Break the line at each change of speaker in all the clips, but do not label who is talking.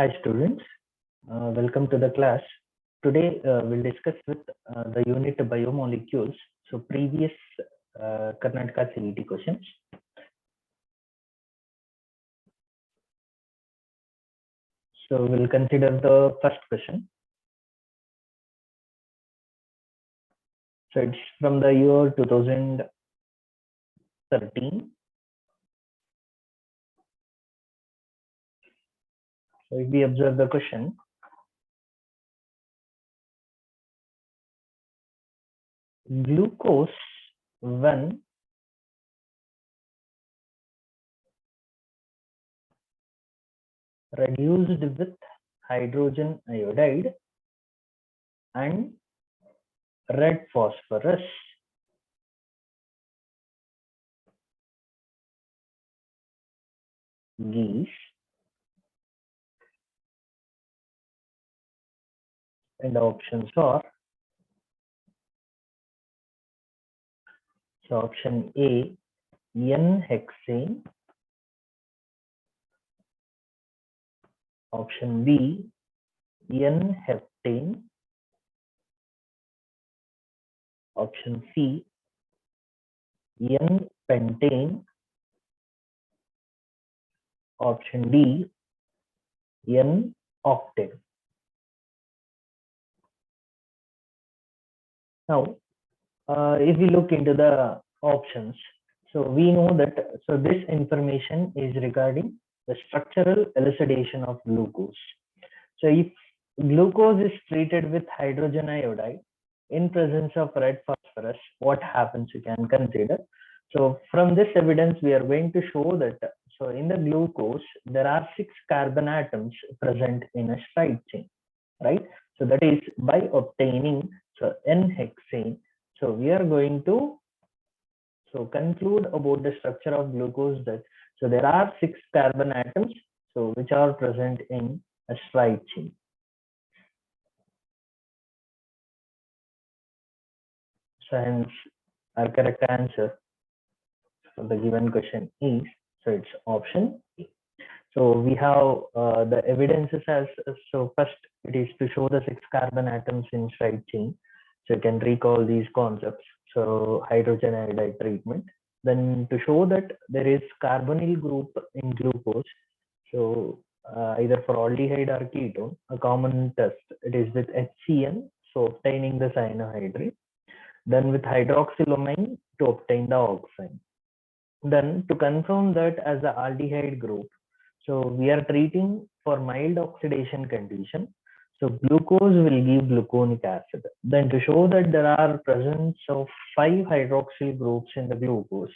Hi students, welcome to the class. Today we'll discuss with the unit biomolecules. So previous Karnataka CET questions. So we'll consider the first question. So it's from the year 2013. So if we observe the question, glucose when reduced with hydrogen iodide and red phosphorus gives, and the options are, so option A, N-hexane, option B, N-heptane, option C, N-pentane, option D, N-octane. Now, if we look into the options, so we know that, so this information is regarding the structural elucidation of glucose. So if glucose is treated with hydrogen iodide in presence of red phosphorus, what happens you can consider. So from this evidence, we are going to show that, so in the glucose, there are 6 carbon atoms present in a stride chain, right? So that is by obtaining, so N-hexane. So we are going to conclude about the structure of glucose that, so there are 6 carbon atoms, so which are present in a stride chain. So hence our correct answer for the given question is, so it's option A. So we have the evidences as, so first it is to show the 6 carbon atoms in stride chain. So you can recall these concepts. So hydrogen iodide treatment. Then to show that there is carbonyl group in glucose. So either for aldehyde or ketone, a common test, it is with HCN, so obtaining the cyanohydrate. Then with hydroxylamine to obtain the oxime. Then to confirm that as the aldehyde group, so we are treating for mild oxidation condition. So glucose will give gluconic acid. Then to show that there are presence of 5 hydroxyl groups in the glucose,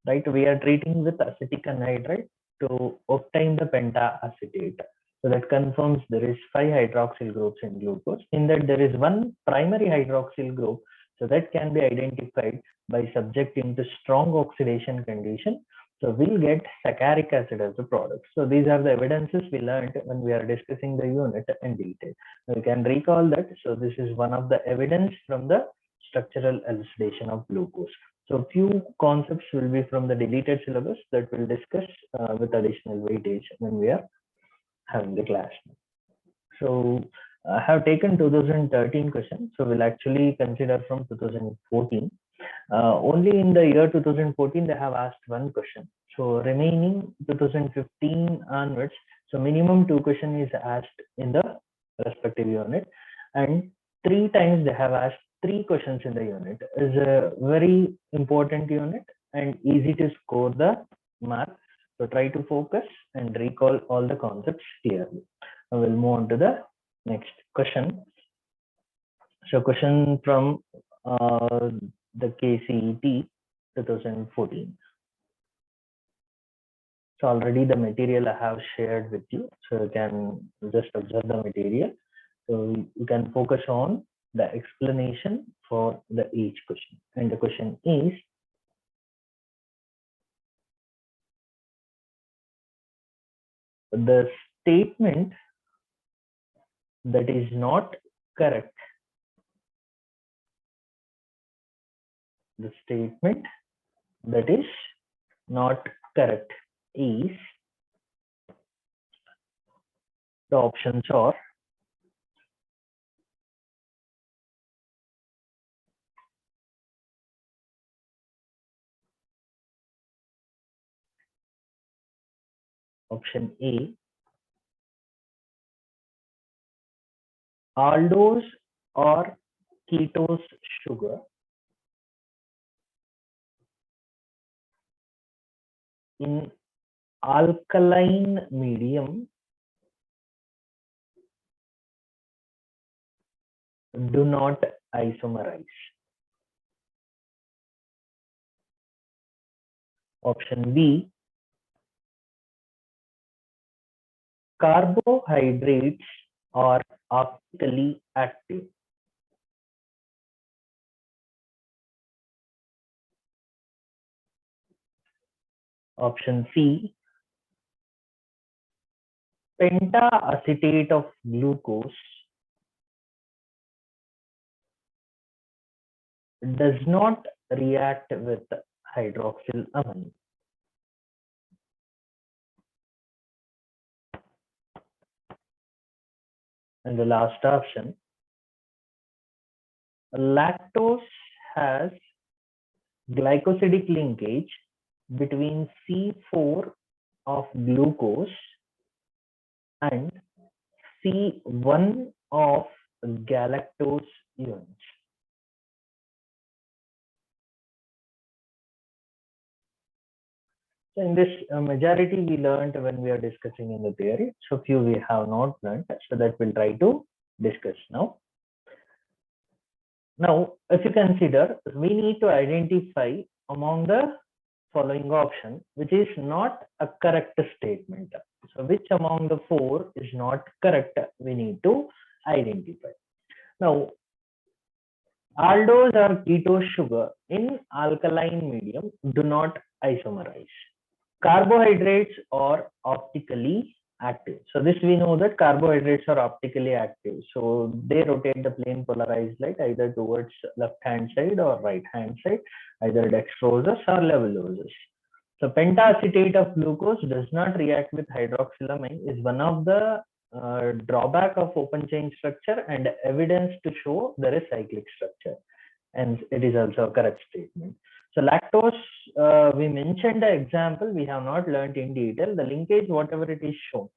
right? We are treating with acetic anhydride to obtain the pentaacetate. So that confirms there is 5 hydroxyl groups in glucose. In that there is one primary hydroxyl group. So that can be identified by subjecting to strong oxidation condition. So we'll get saccharic acid as a product. So these are the evidences we learned when we are discussing the unit in detail. You can recall that. So this is one of the evidence from the structural elucidation of glucose. So few concepts will be from the deleted syllabus that we'll discuss with additional weightage when we are having the class. So I have taken 2013 question. So we'll actually consider from 2014. Only in the year 2014 they have asked one question. So remaining 2015 onwards, so minimum 2 questions is asked in the respective unit, and 3 times they have asked 3 questions in the unit. Is a very important unit and easy to score the mark. So try to focus and recall all the concepts clearly. I will move on to the next question. So question from the KCET 2014. So already the material I have shared with you. So you can just observe the material. So you can focus on the explanation for the each question. And the question is, the statement that is not correct. The statement that is not correct is The options are option A, aldose or ketose sugar in alkaline medium do not isomerize. Option B, carbohydrates are optically active. Option C, pentaacetate of glucose does not react with hydroxylamine. And the last option, lactose has glycosidic linkage between C4 of glucose and C1 of galactose ions. So in this majority we learned when we are discussing in the theory. So few we have not learned. So that we'll try to discuss now. Now, if you consider, we need to identify among the following option, which is not a correct statement. So which among the four is not correct, we need to identify. Now, aldose or ketose sugar in alkaline medium do not isomerize. Carbohydrates are optically active. So this we know that carbohydrates are optically active. So they rotate the plane polarized light either towards left hand side or right hand side, either dextroses or levuloses. So pentaacetate of glucose does not react with hydroxylamine is one of the drawback of open chain structure and evidence to show there is cyclic structure. And it is also a correct statement. So lactose, we mentioned the example, we have not learned in detail. The linkage, whatever it is shown,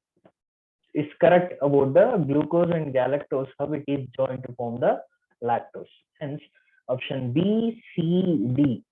is correct about the glucose and galactose, how it is joined to form the lactose. Hence, option B, C, D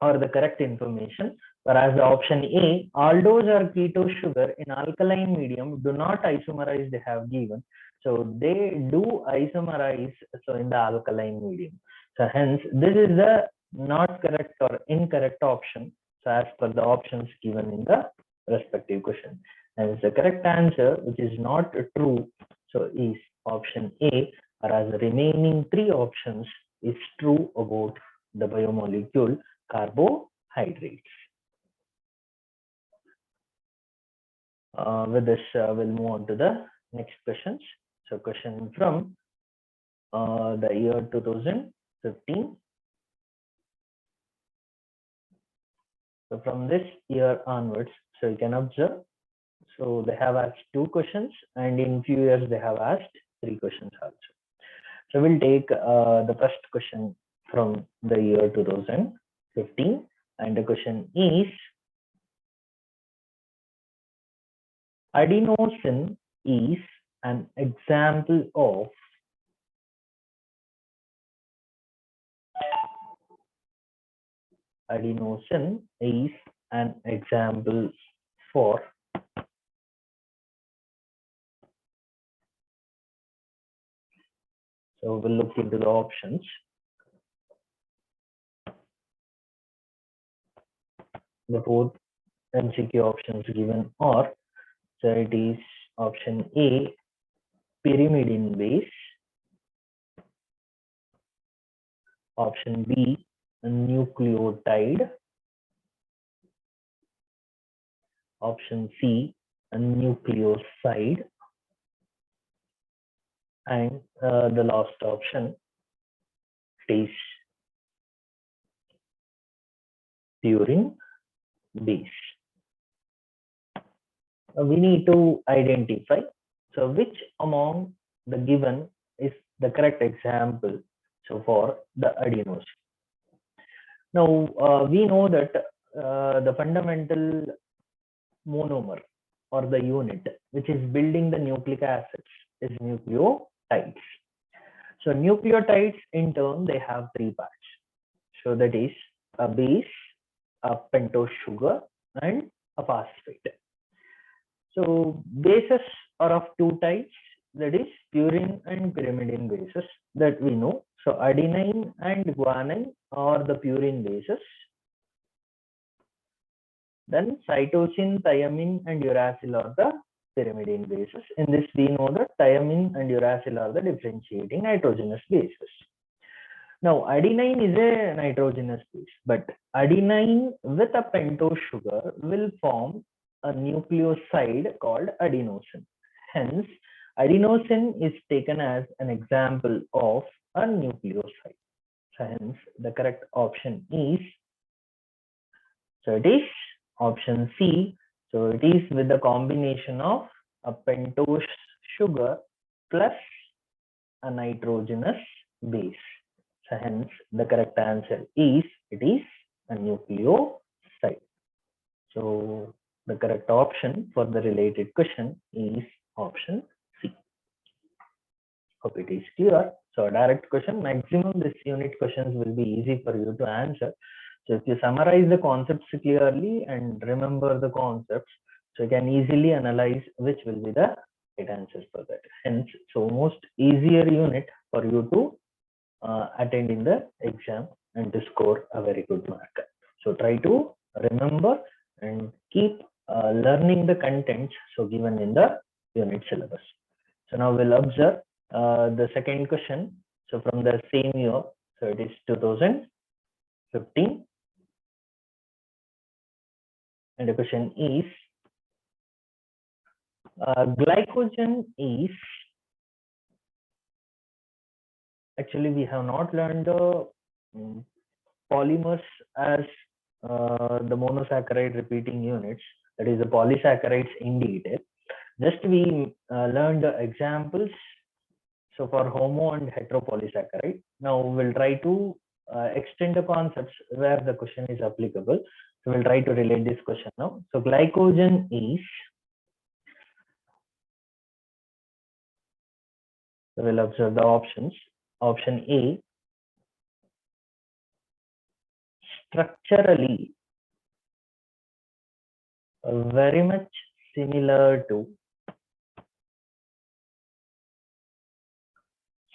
are the correct information. Whereas the option A, aldose or ketose sugar in alkaline medium do not isomerize, they have given. So they do isomerize, so in the alkaline medium. So hence, this is the not correct or incorrect option. So as per the options given in the respective question. And the correct answer, which is not true, so is option A, whereas the remaining three options is true about the biomolecule carbohydrates. With this, we'll move on to the next questions. So question from the year 2015. So from this year onwards, so you can observe, so they have asked 2 questions and in few years they have asked 3 questions also. So we'll take the first question from the year 2015 and the question is, adenosine is an example of adenosine is an example for so we'll look into the options. The 4 MCQ options given are, so it is option A, pyrimidine base, option B, a nucleotide, option C, a nucleoside, and the last option is purine base. We need to identify. So which among the given is the correct example? So for the adenosine. Now we know that the fundamental monomer or the unit which is building the nucleic acids is nucleotides. So nucleotides in turn they have three parts. So that is a base, a pentose sugar, and a phosphate. So bases are of two types, that is purine and pyrimidine bases that we know. So adenine and guanine are the purine bases. Then cytosine, thymine, and uracil are the pyrimidine bases. In this, we know that thymine and uracil are the differentiating nitrogenous bases. Now, adenine is a nitrogenous base, but adenine with a pentose sugar will form a nucleoside called adenosine. Hence, adenosine is taken as an example of a nucleoside. So, hence, the correct option is, so it is option C. So, it is with the combination of a pentose sugar plus a nitrogenous base. So hence the correct answer is, it is a nucleoside. So the correct option for the related question is option C. Hope it is clear. So a direct question, maximum this unit questions will be easy for you to answer. So if you summarize the concepts clearly and remember the concepts, so you can easily analyze which will be the right answers for that. Hence, so most easier unit for you to attend in the exam and to score a very good mark. So try to remember and keep learning the contents so given in the unit syllabus. So now we'll observe the second question. So from the same year, so it is 2015. And the question is, glycogen is, actually we have not learned the polymers as the monosaccharide repeating units, that is the polysaccharides in detail. Just we learned the examples. So for homo and heteropolysaccharide, now we'll try to extend the concepts where the question is applicable. So we'll try to relate this question now. So glycogen is, so we'll observe the options. Option A, structurally very much similar to,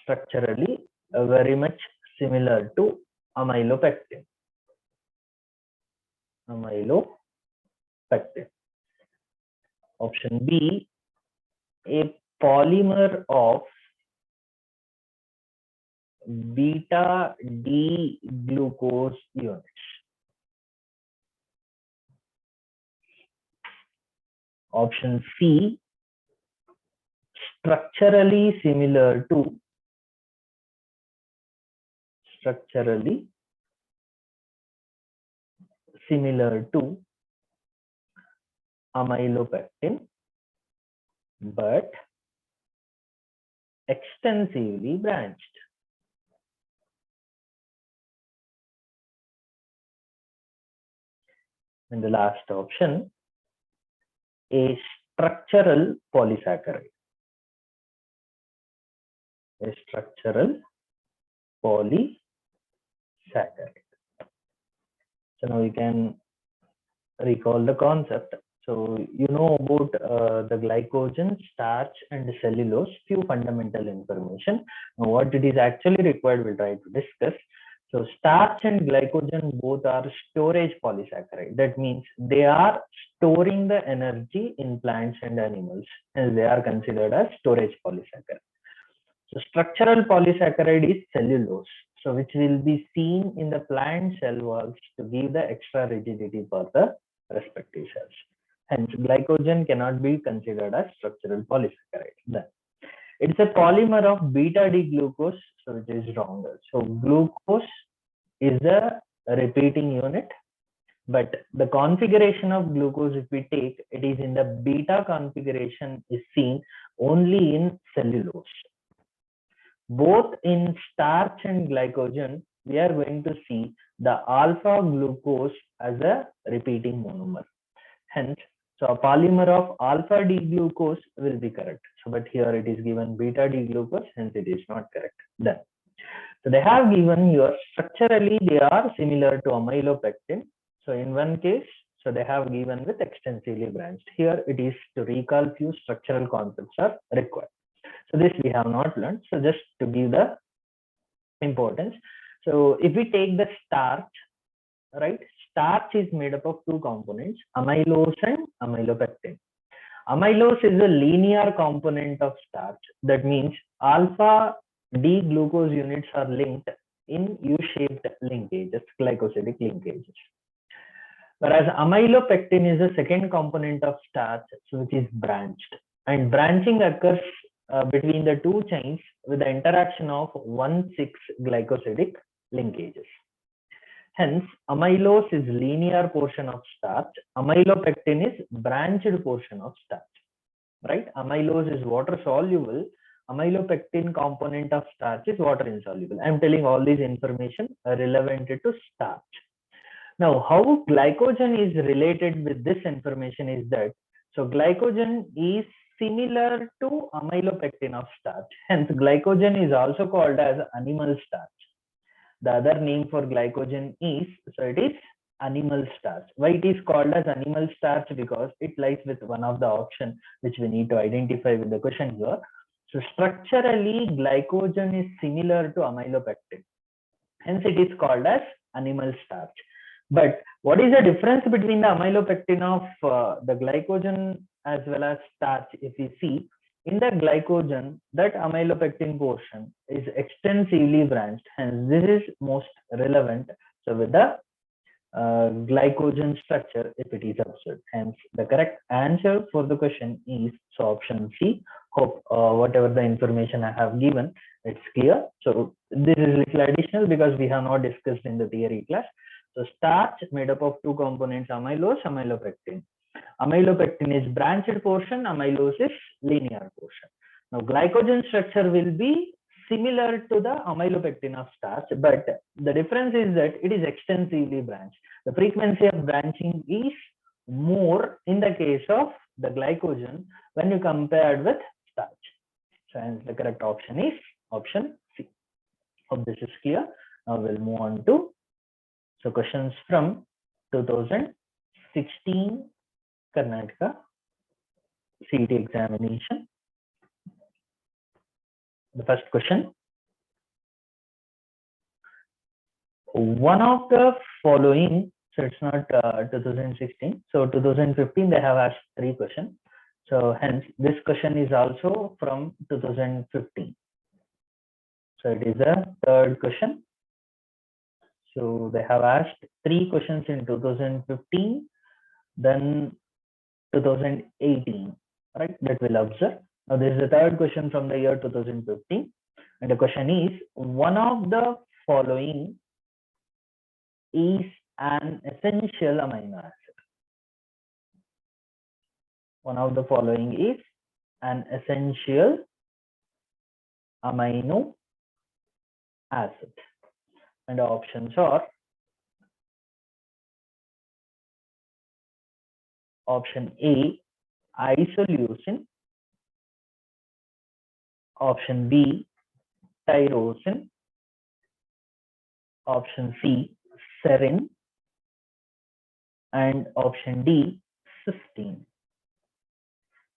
structurally very much similar to amylopectin. Amylopectin. Option B, a polymer of beta D glucose units. Option C, structurally similar to, amylopectin, but extensively branched. And the last option, a structural polysaccharide. A structural polysaccharide. So now you can recall the concept. So you know about the glycogen, starch, and cellulose, few fundamental information. Now what it is actually required, we'll try to discuss. So starch and glycogen both are storage polysaccharide. That means they are storing the energy in plants and animals, and they are considered as storage polysaccharide. So structural polysaccharide is cellulose, so which will be seen in the plant cell walls to give the extra rigidity for the respective cells. Hence, glycogen cannot be considered as structural polysaccharide. Then it's a polymer of beta D glucose, so which is wrong. So glucose is a repeating unit, but the configuration of glucose, if we take, it is in the beta configuration is seen only in cellulose. Both in starch and glycogen, we are going to see the alpha glucose as a repeating monomer. Hence, so a polymer of alpha D glucose will be correct. So, but here it is given beta D glucose, hence it is not correct. Then, so they have given here structurally they are similar to amylopectin. So in one case, so they have given with extensively branched. Here it is to recall few structural concepts are required. So this we have not learned. So just to give the importance. So if we take the starch, right? Starch is made up of two components, amylose and amylopectin. Amylose is a linear component of starch. That means alpha D glucose units are linked in U-shaped linkages, glycosidic linkages. Whereas amylopectin is the second component of starch, which is branched. And branching occurs between the two chains with the interaction of 1,6 glycosidic linkages. Hence, amylose is linear portion of starch. Amylopectin is branched portion of starch. Right? Amylose is water soluble. Amylopectin component of starch is water insoluble. I am telling all these information relevant to starch. Now, how glycogen is related with this information is that, so glycogen is similar to amylopectin of starch. Hence, glycogen is also called as animal starch. The other name for glycogen is, so it is animal starch. Why it is called as animal starch? Because it lies with one of the options which we need to identify with the question here. So structurally, glycogen is similar to amylopectin. Hence, it is called as animal starch. But what is the difference between the amylopectin of the glycogen as well as starch? If we see in the glycogen, that amylopectin portion is extensively branched. Hence, this is most relevant. So, with the glycogen structure, if it is observed, hence the correct answer for the question is so option C. Hope whatever the information I have given, it's clear. So this is little additional because we have not discussed in the theory class. So starch made up of two components, amylose, amylopectin. Amylopectin is branched portion, amylose is linear portion. Now glycogen structure will be similar to the amylopectin of starch, but the difference is that it is extensively branched. The frequency of branching is more in the case of the glycogen when you compared with starch. So hence the correct option is option C. Hope this is clear. Now we'll move on to questions from 2016 Karnataka CET examination. The first question. One of the following, so it's not 2016, so 2015 they have asked 3 questions. So hence this question is also from 2015. So it is the third question. So they have asked 3 questions in 2015, then 2018, right? That will observe. Now this is the third question from the year 2015, and the question is, one of the following is an essential amino acid. One of the following is an essential amino acid, and the options are option A, isoleucine, option B, tyrosine, option C, serine, and option D, cysteine.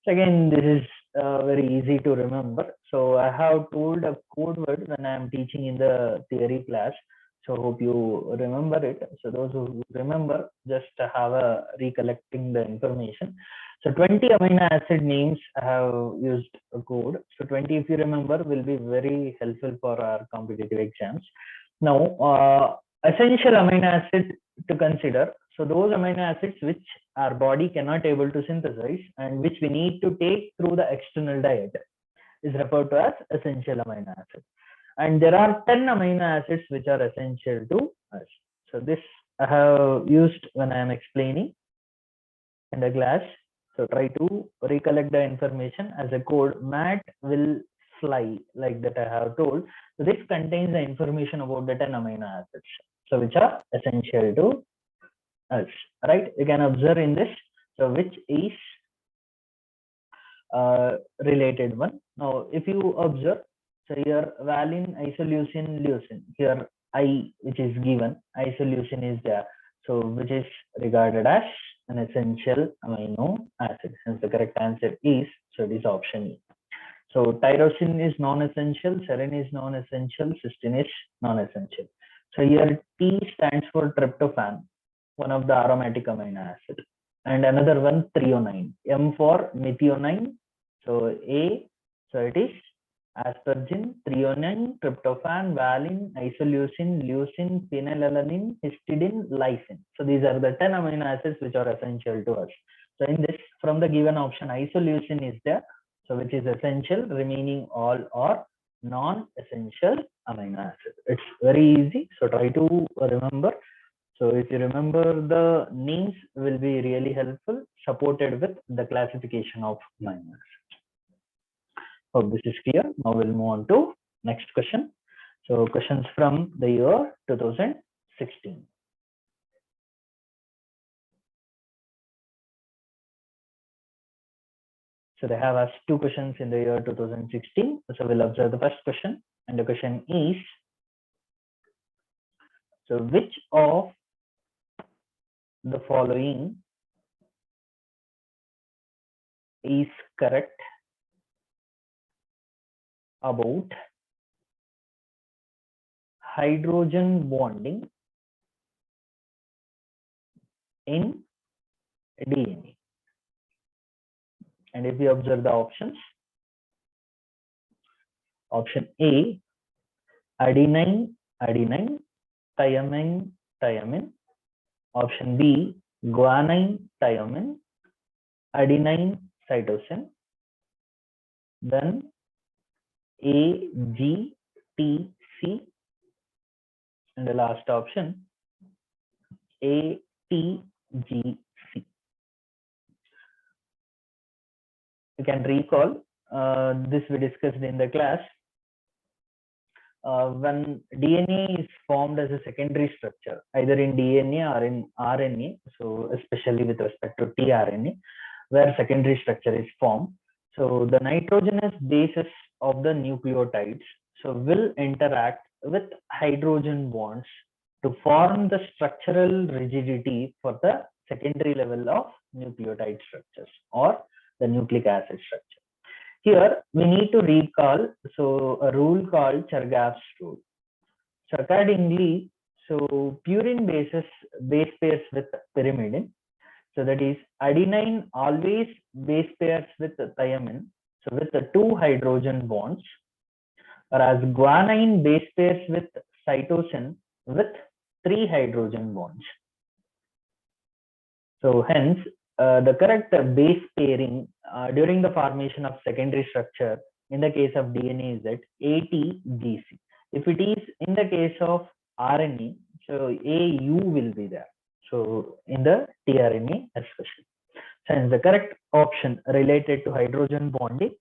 So again, this is very easy to remember. So I have told a code word when I am teaching in the theory class. So hope you remember it. So those who remember, just have a recollecting the information. So 20 amino acid names I have used a code. So 20, if you remember, will be very helpful for our competitive exams. Now, essential amino acid to consider. So those amino acids which our body cannot able to synthesize and which we need to take through the external diet is referred to as essential amino acid. And there are 10 amino acids which are essential to us. So this I have used when I am explaining in the class. So try to recollect the information as a code. Matt will fly, like that I have told. So this contains the information about the 10 amino acids, so which are essential to us, right? You can observe in this. So which is related one. Now, if you observe, so here valine, isoleucine, leucine. Here I, which is given, isoleucine is there. So which is regarded as an essential amino acid. Hence the correct answer is, so it is option E. So tyrosine is non-essential, serine is non-essential, cysteine is non-essential. So here T stands for tryptophan, one of the aromatic amino acid, and another one threonine. M for methionine. So A, so it is aspargine, threonine, tryptophan, valine, isoleucine, leucine, phenylalanine, histidine, lysine. So these are the 10 amino acids which are essential to us. So in this, from the given option, isoleucine is there, so which is essential, remaining all are non-essential amino acids. It's very easy, so try to remember. So if you remember, the names will be really helpful, supported with the classification of amino acids. Hope this is clear. Now we'll move on to next question. So questions from the year 2016. So they have asked two questions in the year 2016. So we'll observe the first question, and the question is, so which of the following is correct about hydrogen bonding in DNA? And if we observe the options, option A, adenine, adenine, thymine, thymine. Option B, guanine, thymine, adenine, cytosine. Then A, G, T, C. And the last option, A, T, G, C. You can recall this we discussed in the class. When DNA is formed as a secondary structure, either in DNA or in RNA, so especially with respect to tRNA, where secondary structure is formed, so the nitrogenous bases of the nucleotides so will interact with hydrogen bonds to form the structural rigidity for the secondary level of nucleotide structures or the nucleic acid structure. Here we need to recall a rule called Chargaff's rule. So accordingly, so purine base pairs with pyrimidine. So that is adenine always base pairs with thymine. So with the 2 hydrogen bonds, whereas guanine base pairs with cytosine with 3 hydrogen bonds. So hence, the correct base pairing during the formation of secondary structure in the case of DNA is that ATGC. If it is in the case of RNA, so AU will be there. So in the tRNA especially. Hence the correct option related to hydrogen bonding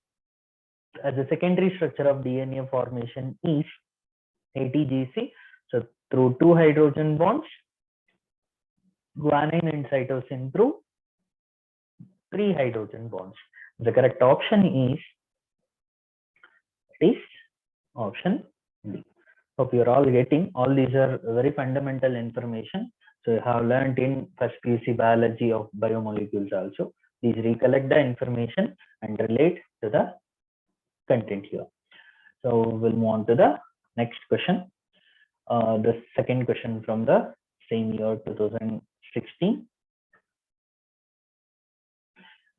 as a secondary structure of DNA formation is ATGC. So through 2 hydrogen bonds, guanine and cytosine through 3 hydrogen bonds. The correct option is option B. Hope you're all getting. All these are very fundamental information. So you have learned in first PUC biology of biomolecules also. Please recollect the information and relate to the content here. So we'll move on to the next question. The second question from the same year 2016.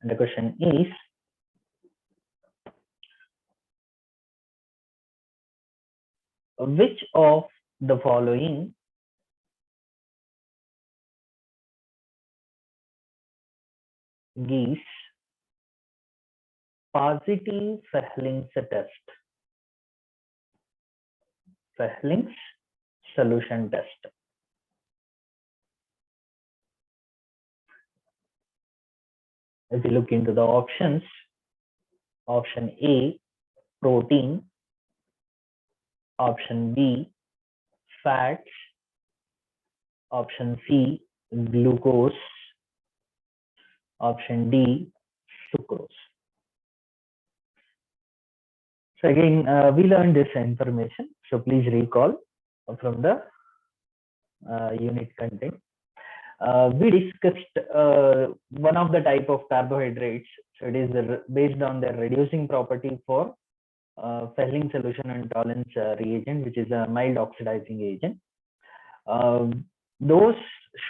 And the question is, which of the following gives positive Fehling's test? Fehling's solution test. if you look into the options, option A, protein, option B, fats, option C, glucose, option D, sucrose. So again, we learned this information. So please recall from the unit content. We discussed one of the type of carbohydrates. So it is based on their reducing property for Fehling solution and Tollens reagent, which is a mild oxidizing agent. Those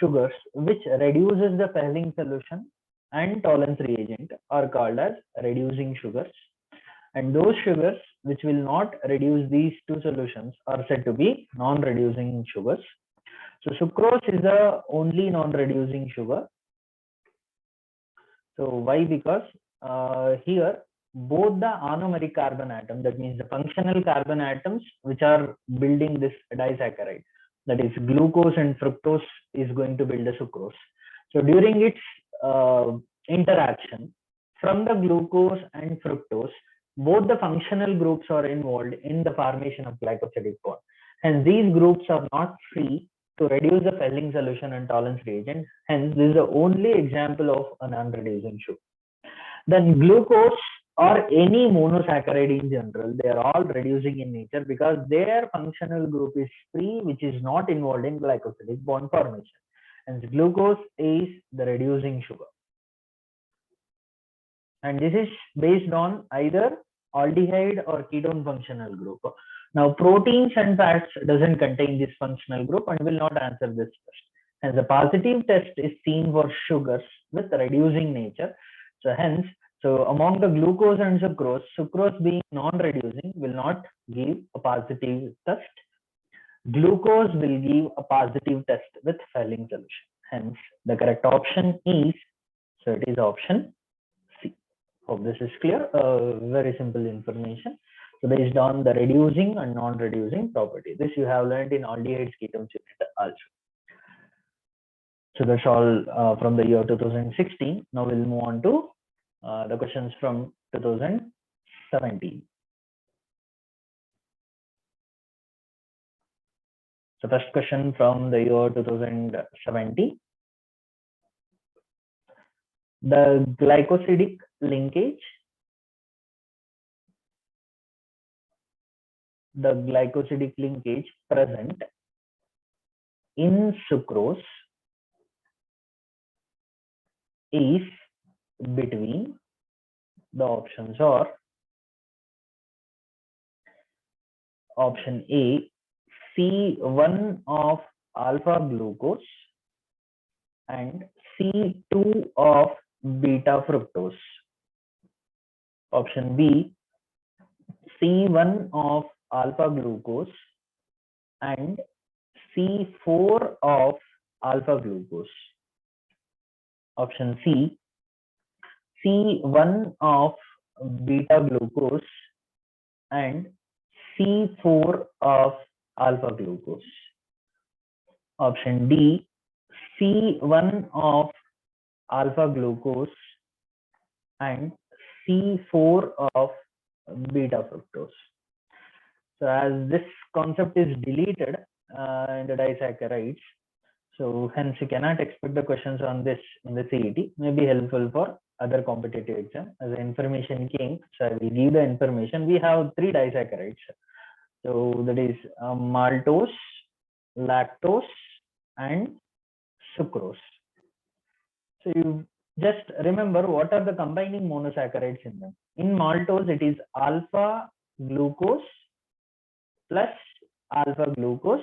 sugars which reduces the Fehling solution and Tollens reagent are called as reducing sugars, and those sugars which will not reduce these two solutions are said to be non-reducing sugars. So sucrose is the only non-reducing sugar. So why? Because here both the anomeric carbon atom, that means the functional carbon atoms which are building this disaccharide, that is glucose and fructose, is going to build a sucrose. So during its interaction from the glucose and fructose, both the functional groups are involved in the formation of glycosidic bond, and these groups are not free to reduce the Fehling solution and Tollens reagent. Hence, this is the only example of a non-reducing sugar. Then glucose or any monosaccharide in general, they are all reducing in nature because their functional group is free, which is not involved in glycosidic bond formation. And glucose is the reducing sugar. And this is based on either aldehyde or ketone functional group. Now, proteins and fats doesn't contain this functional group and will not answer this test. And the positive test is seen for sugars with reducing nature. So hence, so among the glucose and sucrose, sucrose being non-reducing will not give a positive test. Glucose will give a positive test with Fehling solution. Hence, the correct option is, so it is option C. Hope this is clear. Very simple information. So based on the reducing and non-reducing property, this you have learned in aldehydes ketones unit also. So that's all from the year 2016. Now we'll move on to the questions from 2017. So first question from the year 2017. The glycosidic linkage. The glycosidic linkage present in sucrose is between, the options are option A, C1 of alpha glucose and C2 of beta fructose. Option B, C1 of alpha glucose and C4 of alpha glucose. Option C, C1 of beta glucose and C4 of alpha glucose. Option D, C1 of alpha glucose and C4 of beta fructose. So as this concept is deleted in the disaccharides, so hence you cannot expect the questions on this in the CET. May be helpful for other competitive exam. As the information came, so I will give the information. We have 3 disaccharides. So that is maltose, lactose, and sucrose. So you just remember what are the combining monosaccharides in them. In maltose, it is alpha glucose plus alpha glucose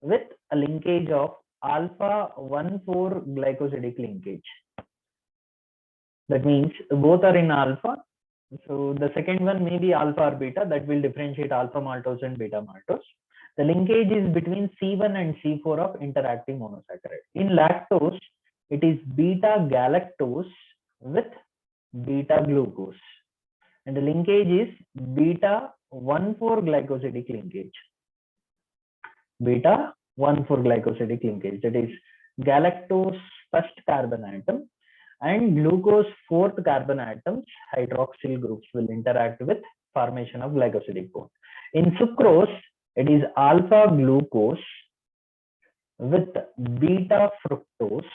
with a linkage of alpha 1,4 glycosidic linkage. That means both are in alpha. So the second one may be alpha or beta, that will differentiate alpha maltose and beta maltose. The linkage is between C1 and C4 of interacting monosaccharide. In lactose, it is beta galactose with beta glucose, and the linkage is beta 1,4 glycosidic linkage. Beta 1,4 glycosidic linkage, that is galactose first carbon atom and glucose fourth carbon atoms, hydroxyl groups, will interact with formation of glycosidic bond. In sucrose, it is alpha glucose with beta fructose.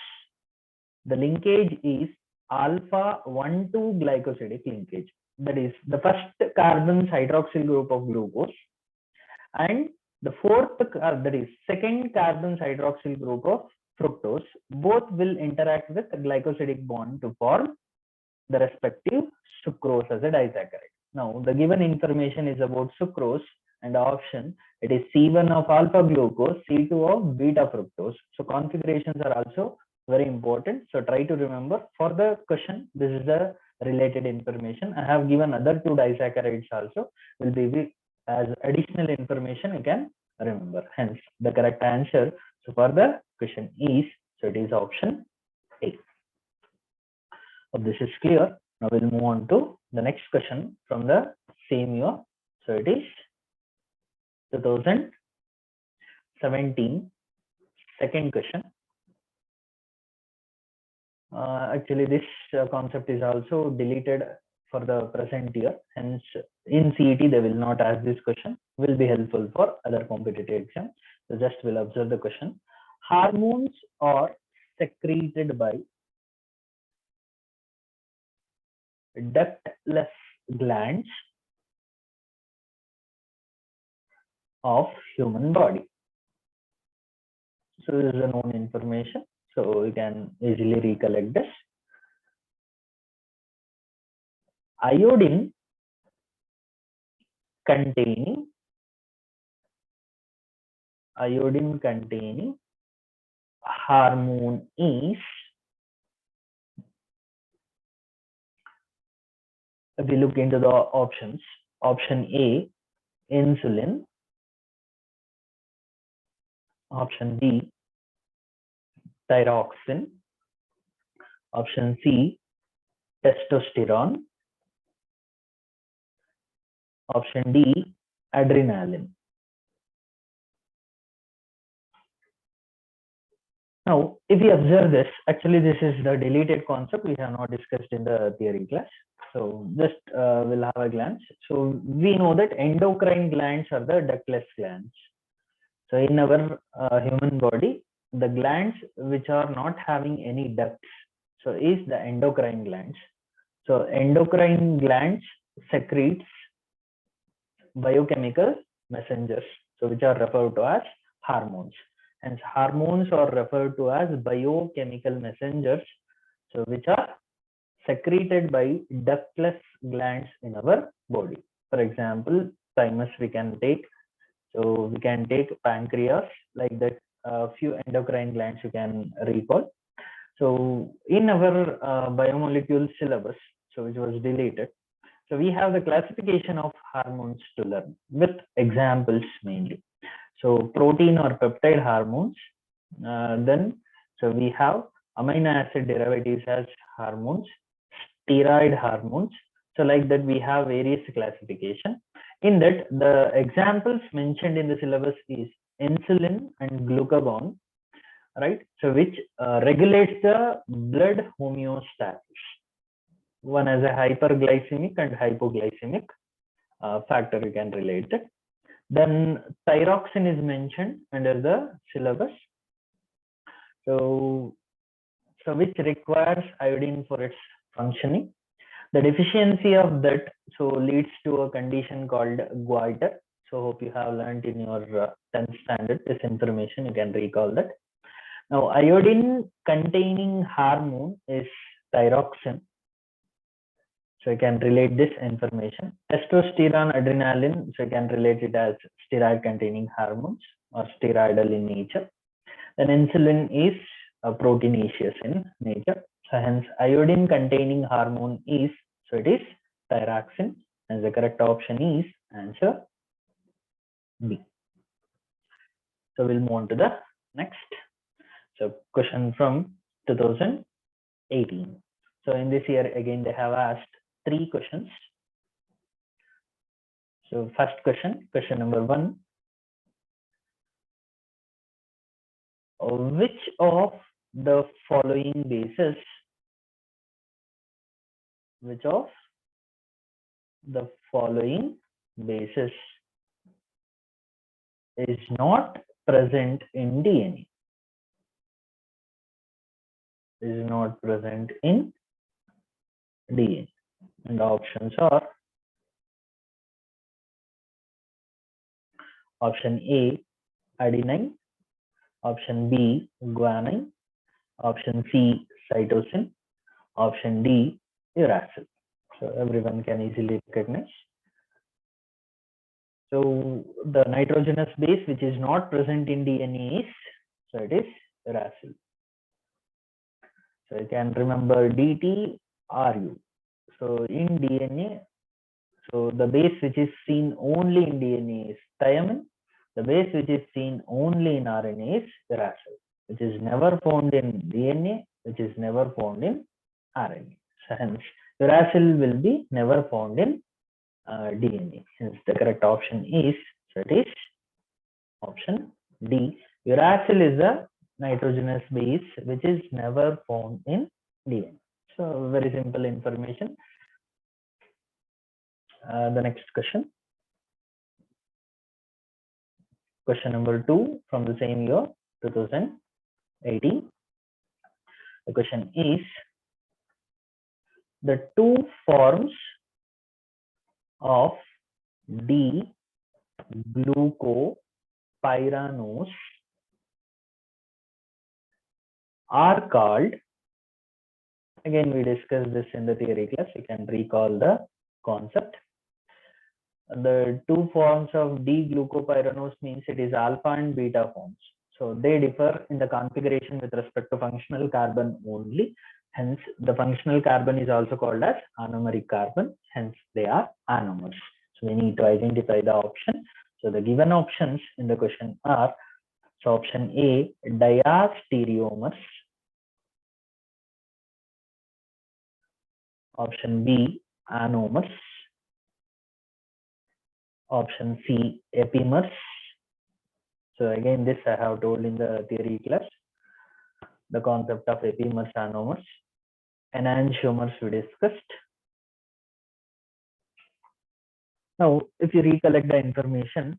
The linkage is alpha 1,2 glycosidic linkage. That is the first carbon's hydroxyl group of glucose and the fourth, that is second carbon's hydroxyl group of fructose. Both will interact with the glycosidic bond to form the respective sucrose as a disaccharide. Now, the given information is about sucrose and option. It is C1 of alpha glucose, C2 of beta fructose. So configurations are also very important. So try to remember for the question. This is the related information. I have given other two disaccharides also. Will be as additional information you can remember. Hence, the correct answer so for the question is, so it is option A. So this is clear. Now we'll move on to the next question from the same year. So it is 2017, second question. Actually, this concept is also deleted for the present year. Hence, in CET, they will not ask this question. Will be helpful for other competitive exams. So just will observe the question. Hormones are secreted by ductless glands of human body. So this is a known information. So you can easily recollect this. Iodine containing hormone is, if we look into the options, option A, insulin, option B, thyroxine, option C, testosterone, option D, adrenaline. Now, if we observe this, actually this is the deleted concept we have not discussed in the theory class. So just we'll have a glance. So we know that endocrine glands are the ductless glands. So in our human body, the glands which are not having any ducts, so is the endocrine glands. So endocrine glands secretes biochemical messengers, so which are referred to as hormones. Hence, hormones are referred to as biochemical messengers, so which are secreted by ductless glands in our body. For example, thymus we can take. So we can take pancreas, like that. Few endocrine glands you can recall. So in our biomolecule syllabus, so which was deleted, so we have the classification of hormones to learn with examples mainly. So protein or peptide hormones, then so we have amino acid derivatives as hormones, steroid hormones. So like that we have various classification. In that, the examples mentioned in the syllabus is insulin and glucagon, right? So which regulates the blood homeostasis. One as a hyperglycemic and hypoglycemic factor you can relate it. Then thyroxine is mentioned under the syllabus. So which requires iodine for its functioning. The deficiency of that so leads to a condition called goiter. So hope you have learned in your 10th standard this information. You can recall that. Now iodine containing hormone is thyroxine. So you can relate this information. Testosterone, adrenaline, so you can relate it as steroid containing hormones or steroidal in nature. Then insulin is proteinaceous in nature. So hence iodine containing hormone is, so it is thyroxine, and the correct option is answer B. So we'll move on to the next. So question from 2018. So in this year again they have asked 3 questions. So first question number 1. Which of the following bases which of the following bases is not present in DNA? Is not present in DNA. And the options are option A, adenine, option B, guanine, option C, cytosine, option D, uracil. So everyone can easily recognize. So the nitrogenous base which is not present in DNA is, so it is uracil. So you can remember DT, RU. So in DNA, so the base which is seen only in DNA is thiamine. The base which is seen only in RNA is uracil, which is never found in DNA, which is never found in RNA. So hence, uracil will be never found in DNA. Hence, the correct option is, so it is option D. Uracil is a nitrogenous base which is never found in DNA. So very simple information. The next question. Question number 2 from the same year, 2018. The question is, the two forms of D-glucopyranose are called, again we discussed this in the theory class, you can recall the concept. The two forms of D-glucopyranose means it is alpha and beta forms. So they differ in the configuration with respect to functional carbon only. Hence, the functional carbon is also called as anomeric carbon. Hence, they are anomers. So we need to identify the option. So the given options in the question are, so option A, diastereomers. Option B, anomers. Option C, epimers. So again, this I have told in the theory class, the concept of epimers, anomers, enantiomers we discussed. Now, if you recollect the information,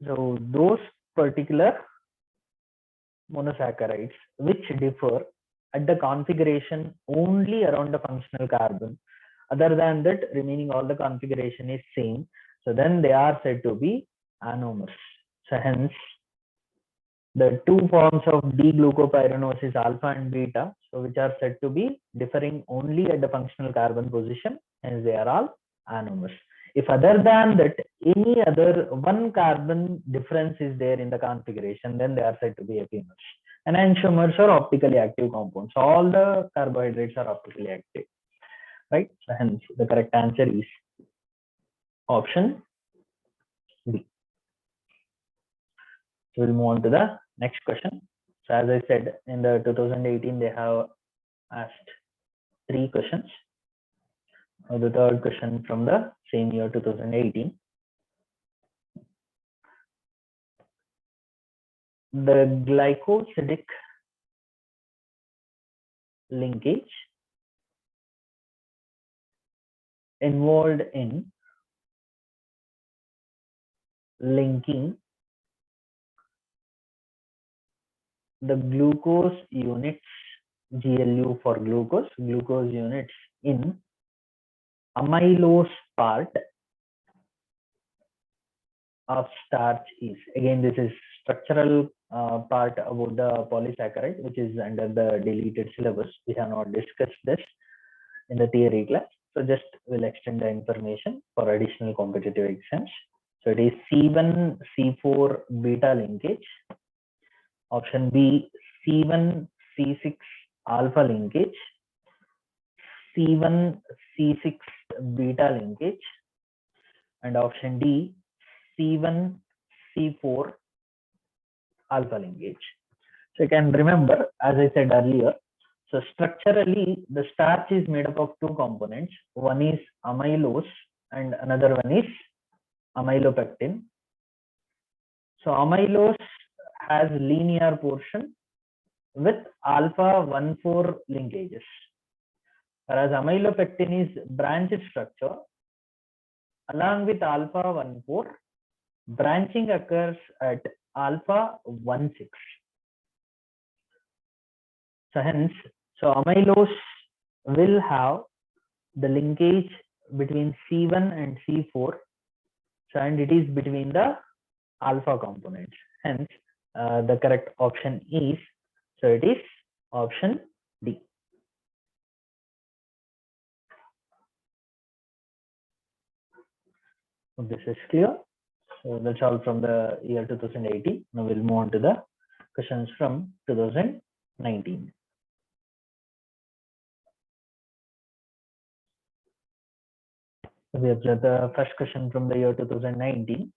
so those particular monosaccharides which differ at the configuration only around the functional carbon, other than that, remaining all the configuration is same. So then they are said to be anomers. So hence, the two forms of D-glucopyranose is alpha and beta, so which are said to be differing only at the functional carbon position, hence they are all anomers. If other than that, any other one carbon difference is there in the configuration, then they are said to be epimers. Enantiomers are optically active compounds. All the carbohydrates are optically active, right? So hence the correct answer is option B. So we'll move on to the next question. So as I said, in the 2018, they have asked 3 questions. Now the third question from the same year, 2018. The glycosidic linkage involved in linking the glucose units, GLU for glucose units in amylose part of starch is, again this is structural part about the polysaccharide, which is under the deleted syllabus. We have not discussed this in the theory class, so just will extend the information for additional competitive exams. So it is C1 C4 beta linkage. Option B, C1 C6 alpha linkage, C1 C6 beta linkage, and option D, C1 C4 alpha linkage. So you can remember, as I said earlier, so structurally the starch is made up of 2 components. One is amylose and another one is amylopectin. So amylose has linear portion with alpha 1,4 linkages. whereas amylopectin is branched structure. Along with alpha 1,4, branching occurs at alpha 1,6. So hence, amylose will have the linkage between C1 and C4, and it is between the alpha components. Hence, the correct option is, so it is option D. So this is clear. So that's all from the year 2018. Now we'll move on to the questions from 2019. So we observe the first question from the year 2019.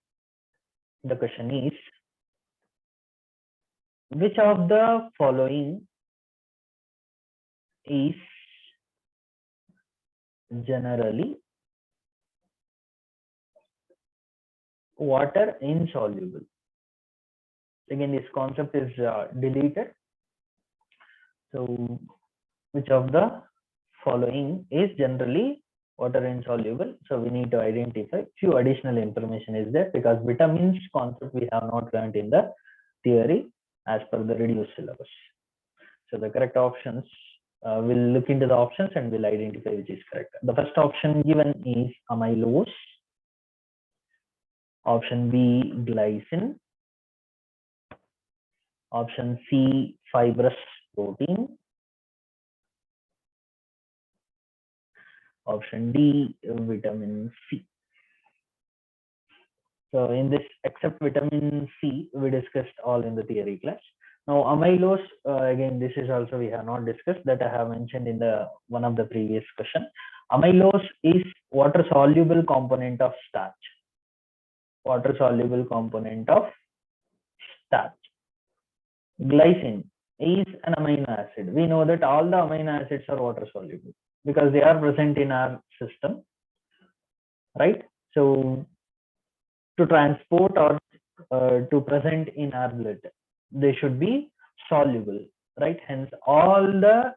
The question is, which of the following is generally water insoluble? Again, this concept is deleted. So which of the following is generally water insoluble? So we need to identify few additional information is there, because vitamins concept we have not learned in the theory as per the reduced syllabus. So the correct options, we'll look into the options and we'll identify which is correct. The first option given is amylose. Option B, glycine. Option C, fibrous protein. Option D, vitamin C. So in this, except vitamin C, we discussed all in the theory class. Now amylose, again, this is also we have not discussed, that I have mentioned in the one of the previous question. Amylose is water soluble component of starch. Water soluble component of starch. Glycine is an amino acid. We know that all the amino acids are water soluble because they are present in our system, right? So to transport or to present in our blood, they should be soluble, right? Hence all the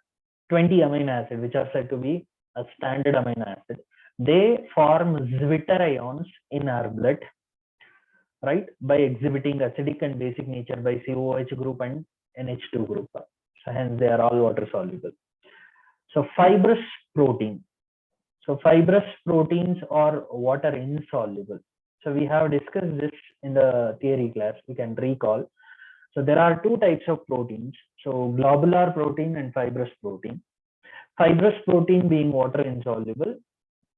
20 amino acids which are said to be a standard amino acid, they form Zwitter ions in our blood, right, by exhibiting acidic and basic nature by COH group and NH2 group. So hence they are all water soluble. So fibrous protein. So fibrous proteins are water insoluble. So we have discussed this in the theory class, we can recall. So there are two types of proteins. So globular protein and fibrous protein. Fibrous protein being water insoluble.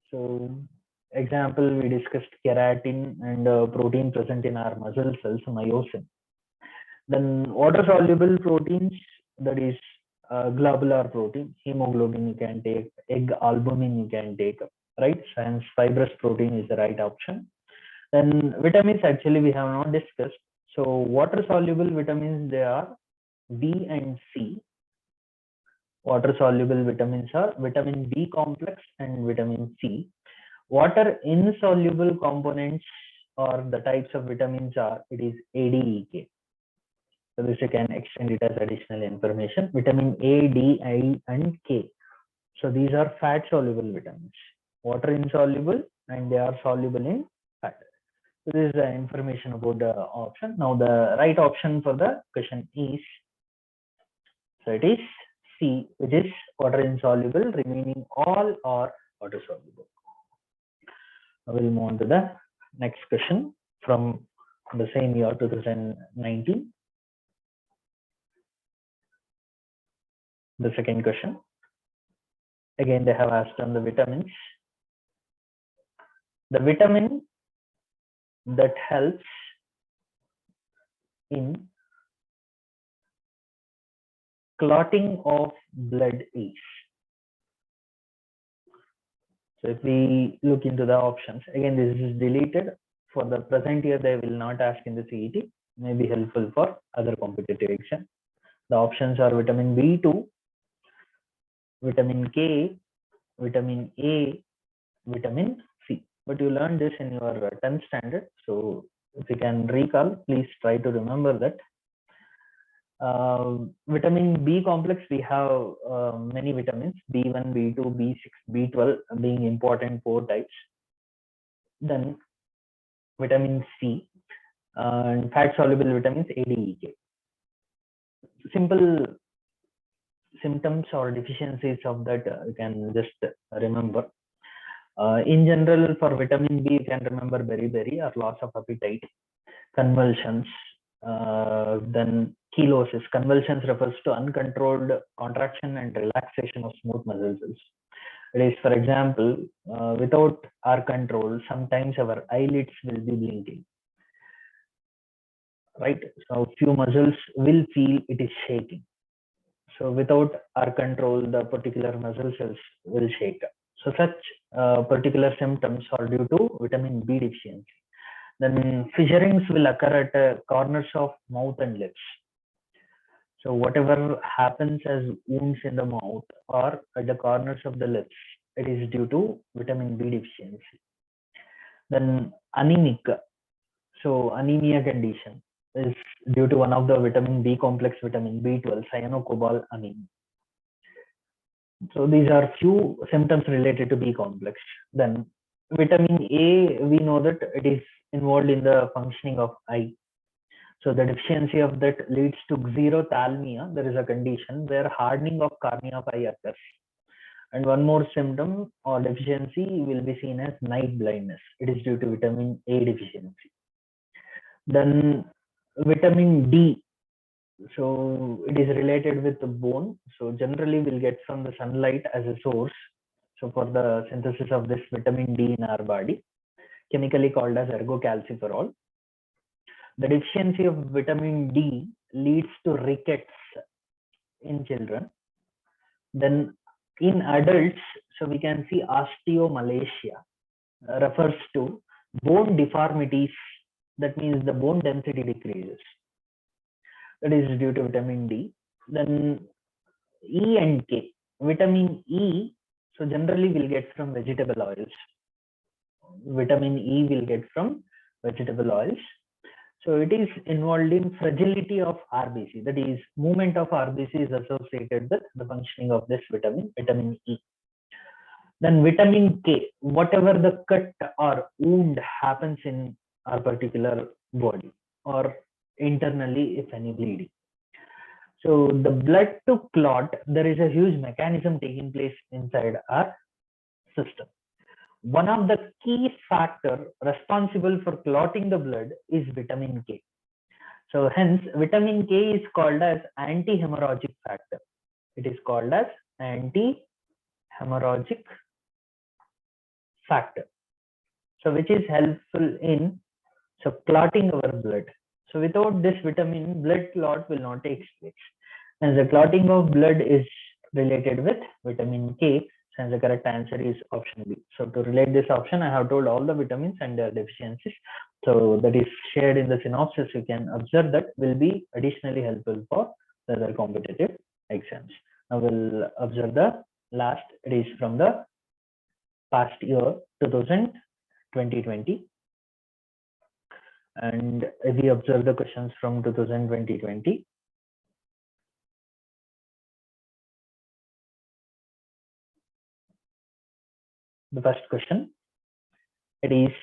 So example, we discussed keratin and protein present in our muscle cells, myosin. Then water soluble proteins, that is globular protein, hemoglobin you can take, egg albumin you can take, right? Hence fibrous protein is the right option. Then vitamins, actually we have not discussed. So water soluble vitamins, they are B and C. Water soluble vitamins are vitamin B complex and vitamin C. Water insoluble components or the types of vitamins are, it is A, D, E, K. So this you can extend it as additional information. Vitamin A, D, I, and K. So these are fat soluble vitamins. Water insoluble and they are soluble in fat. So this is the information about the option. Now the right option for the question is, so it is C, which is water insoluble, remaining all are water soluble. I will move on to the next question from the same year 2019. The second question. Again, they have asked on the vitamins. The vitamin that helps in clotting of blood is. So if we look into the options, again, this is deleted. For the present year, they will not ask in the CET. May be helpful for other competitive exam. The options are vitamin B2, vitamin K, vitamin A, vitamin C. But you learned this in your 10th standard. So if you can recall, please try to remember that. Vitamin B complex, we have many vitamins, B1, B2, B6, B12 being important 4 types. Then vitamin C and fat soluble vitamins A, D, E, K. Simple symptoms or deficiencies of that you can just remember. In general, for vitamin B, you can remember beriberi or loss of appetite, convulsions, then chelosis. Convulsions refers to uncontrolled contraction and relaxation of smooth muscles. It is, for example, without our control, sometimes our eyelids will be blinking, right? So few muscles will feel it is shaking. So without our control, the particular muscle cells will shake. So such particular symptoms are due to vitamin B deficiency. Then fissurings will occur at corners of mouth and lips. So whatever happens as wounds in the mouth or at the corners of the lips, it is due to vitamin B deficiency. Then anemic. So anemia condition is due to one of the vitamin B complex, vitamin B12, cyanocobalamin. So these are few symptoms related to B complex. Then vitamin A, we know that it is involved in the functioning of eye. So the deficiency of that leads to xerothalmia. There is a condition where hardening of cornea of eye occurs. And one more symptom or deficiency will be seen as night blindness. It is due to vitamin A deficiency. Then vitamin D. So it is related with the bone. So generally we'll get from the sunlight as a source. So for the synthesis of this vitamin D in our body, chemically called as ergocalciferol. The deficiency of vitamin D leads to rickets in children. Then in adults, so we can see osteomalacia refers to bone deformities. That means the bone density decreases. That is due to vitamin D. Then E and K. Vitamin E, so generally we'll get from vegetable oils. Vitamin E will get from vegetable oils. So it is involved in fragility of RBC. That is, movement of RBC is associated with the functioning of this vitamin E. Then vitamin K, whatever the cut or wound happens in our particular body or internally, if any bleeding. So the blood to clot, there is a huge mechanism taking place inside our system. One of the key factors responsible for clotting the blood is vitamin K. So hence vitamin K is called as anti-hemorrhagic factor. It is called as anti-hemorrhagic factor. So which is helpful in clotting our blood. So without this vitamin, blood clot will not take place. And the clotting of blood is related with vitamin K. And the correct answer is option B. So to relate this option, I have told all the vitamins and their deficiencies. So that is shared in the synopsis. You can observe that will be additionally helpful for the other competitive exams. Now we'll observe the last. It is from the past year 2020. And we observe the questions from 2020. The first question, it is,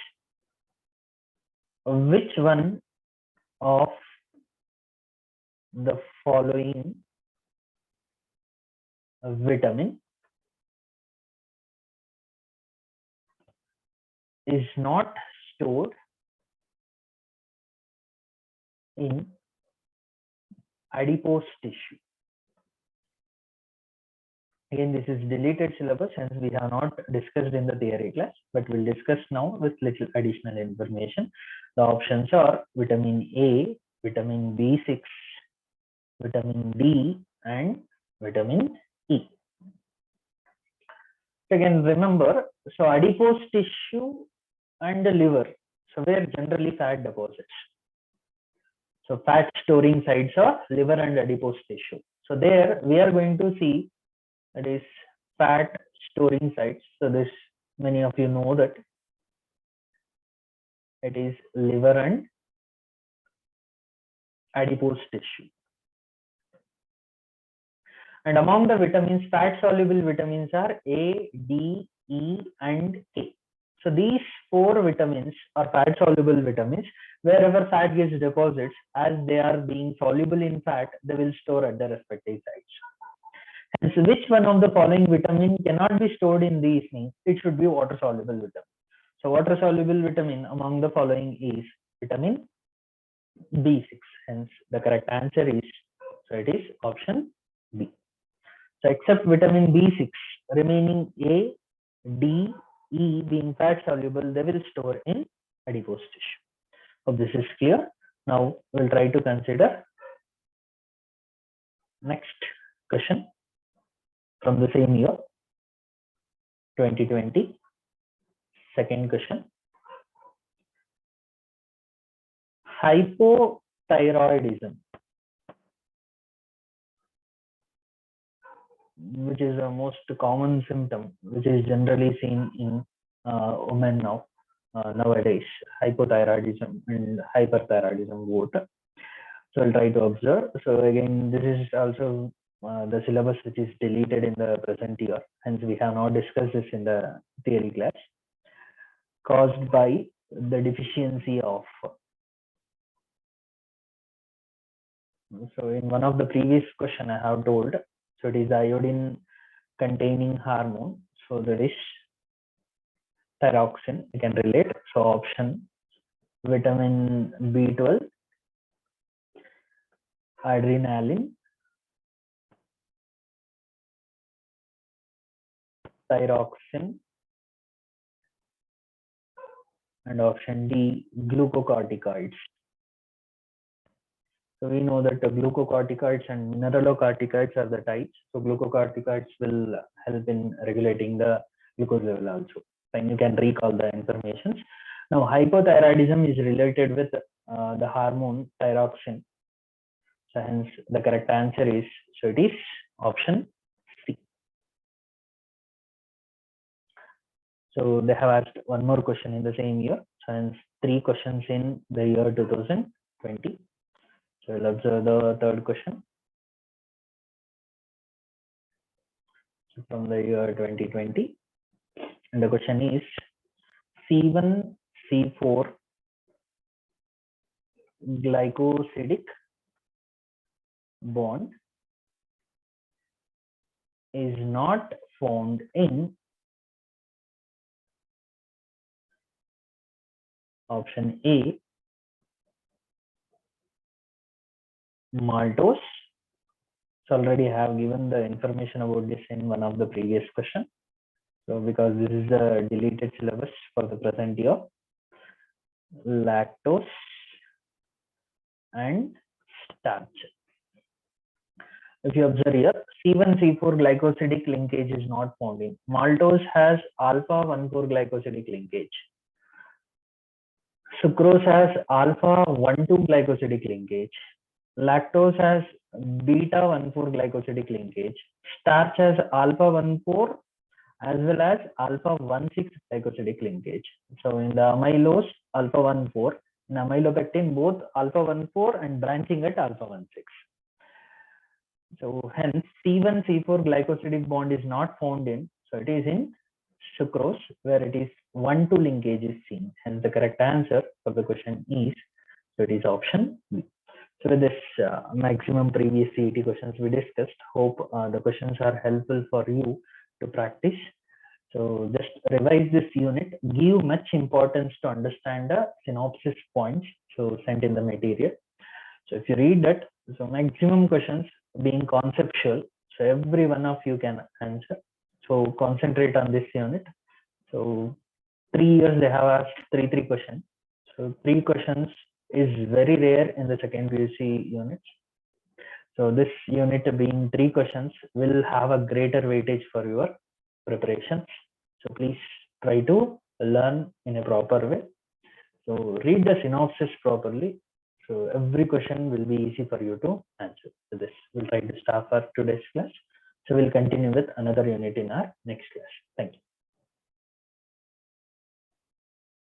which one of the following vitamin is not stored in adipose tissue? Again, this is deleted syllabus, hence we have not discussed in the theory class, but we'll discuss now with little additional information. The options are vitamin A, vitamin B6, vitamin D, and vitamin E. Again, remember, so adipose tissue and the liver, so where generally fat deposits. So fat storing sites are liver and adipose tissue. So there we are going to see that is fat storing sites. So this, many of you know that it is liver and adipose tissue. And among the vitamins, fat soluble vitamins are A, D, E, and K. So these four vitamins are fat soluble vitamins. Wherever fat gets deposits, as they are being soluble in fat, they will store at the respective sites. Hence, which one of the following vitamin cannot be stored in these means it should be water soluble vitamin. So water soluble vitamin among the following is vitamin B6. Hence, the correct answer is, so it is option B. So except vitamin B6, remaining A, D, E being fat soluble, they will store in adipose tissue. Hope this is clear. Now we'll try to consider next question from the same year, 2020. Second question. Hypothyroidism, which is the most common symptom, which is generally seen in women nowadays, hypothyroidism and hyperthyroidism both. So I'll try to observe. So again, this is also the syllabus which is deleted in the present year. Hence, we have not discussed this in the theory class. Caused by the deficiency of. So in one of the previous question I have told, so it is iodine containing hormone. So that is thyroxine. You can relate. So option vitamin B12, adrenaline, thyroxine, and option D, glucocorticoids. So we know that the glucocorticoids and mineralocorticoids are the types. So glucocorticoids will help in regulating the glucose level also. And you can recall the information. Now hypothyroidism is related with the hormone thyroxine. So hence the correct answer is, so it is option C. So they have asked one more question in the same year. So hence 3 questions in the year 2020. So we'll observe the third question. So from the year 2020. And the question is C1C4 glycosidic bond is not found in option A, maltose. So already have given the information about this in one of the previous questions. So because this is the deleted syllabus for the present year, lactose and starch. If you observe here, C1C4 glycosidic linkage is not found in. Maltose has alpha-1,4 glycosidic linkage. Sucrose has alpha-1,2 glycosidic linkage. Lactose has beta-1,4 glycosidic linkage. Starch has alpha-1,4 as well as alpha-1,6 glycosidic linkage. So in the amylose, alpha-1,4. In amylopectin, both alpha-1,4 and branching at alpha-1,6. So hence C1C4 glycosidic bond is not found in. So it is in sucrose, where it is 1,2 linkage is seen. Hence the correct answer for the question is, so it is option B. So with this maximum previous CET questions we discussed, hope the questions are helpful for you to practice. So just revise this unit, give much importance to understand the synopsis points so sent in the material. So if you read that, so maximum questions being conceptual, so every one of you can answer. So concentrate on this unit. So 3 years they have asked three questions. So 3 questions is very rare in the second PUC units. So this unit being 3 questions will have a greater weightage for your preparations. So please try to learn in a proper way. So read the synopsis properly. So every question will be easy for you to answer. So this will try to stop our today's class. So we'll continue with another unit in our next class. Thank you.